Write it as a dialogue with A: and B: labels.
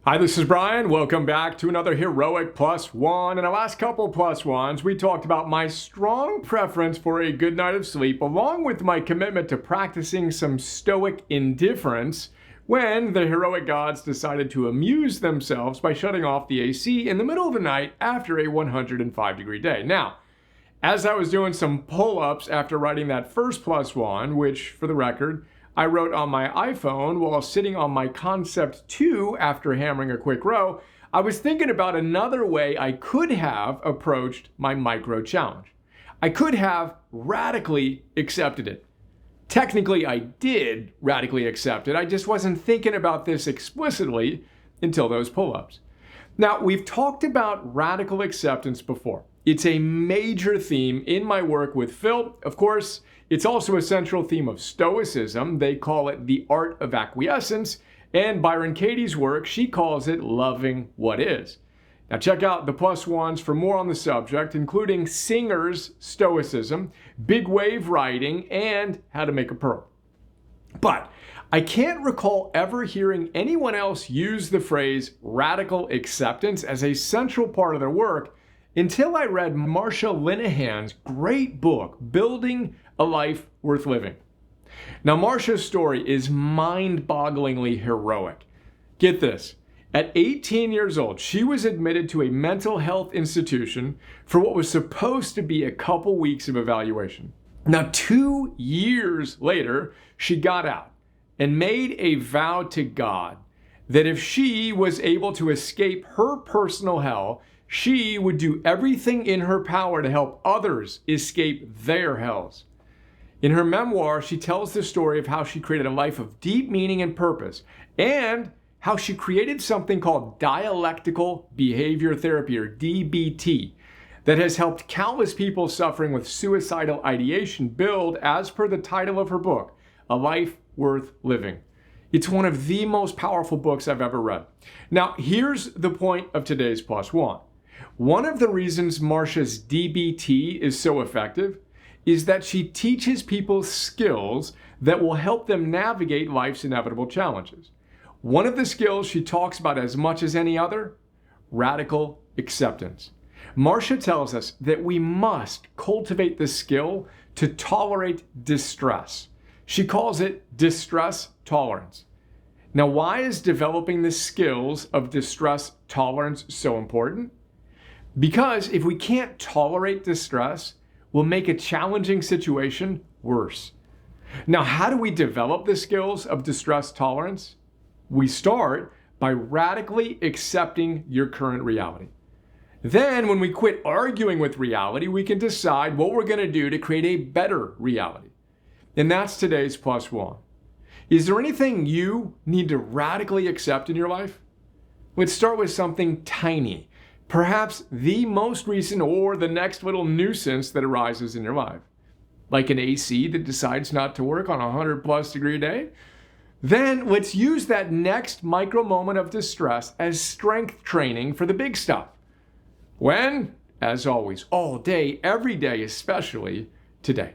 A: Hi, this is Brian. Welcome back to another Heroic Plus One. In our last couple plus ones, we talked about my strong preference for a good night of sleep, along with my commitment to practicing some stoic indifference when the heroic gods decided to amuse themselves by shutting off the AC in the middle of the night after a 105-degree day. Now, as I was doing some pull-ups after writing that first plus one, which, for the record, I wrote on my iPhone while sitting on my Concept 2 after hammering a quick row, I was thinking about another way I could have approached my micro challenge. I could have radically accepted it. Technically, I did radically accept it. I just wasn't thinking about this explicitly until those pull-ups. Now, we've talked about radical acceptance before. It's a major theme in my work with Phil. Of course, it's also a central theme of Stoicism. They call it the art of acquiescence. And Byron Katie's work, she calls it loving what is. Now check out the plus ones for more on the subject, including Singer's Stoicism, big wave riding, and how to make a pearl. But I can't recall ever hearing anyone else use the phrase radical acceptance as a central part of their work until I read Marsha Linehan's great book, Building a Life Worth Living. Now, Marsha's story is mind-bogglingly heroic. Get this. At 18 years old, she was admitted to a mental health institution for what was supposed to be a couple weeks of evaluation. Now, 2 years later, she got out and made a vow to God that if she was able to escape her personal hell, she would do everything in her power to help others escape their hells. In her memoir, she tells the story of how she created a life of deep meaning and purpose, and how she created something called dialectical behavior therapy, or DBT, that has helped countless people suffering with suicidal ideation build, as per the title of her book, A Life Worth Living. It's one of the most powerful books I've ever read. Now, here's the point of today's plus one. One of the reasons Marsha's DBT is so effective is that she teaches people skills that will help them navigate life's inevitable challenges. One of the skills she talks about as much as any other, radical acceptance. Marsha tells us that we must cultivate the skill to tolerate distress. She calls it distress tolerance. Now, why is developing the skills of distress tolerance so important? Because if we can't tolerate distress, we'll make a challenging situation worse. Now, how do we develop the skills of distress tolerance? We start by radically accepting your current reality. Then, when we quit arguing with reality, we can decide what we're going to do to create a better reality. And that's today's plus one. Is there anything you need to radically accept in your life? Let's start with something tiny. Perhaps the most recent or the next little nuisance that arises in your life. Like an AC that decides not to work on a 100+ degree day. Then let's use that next micro moment of distress as strength training for the big stuff. When? As always, all day, every day, especially today.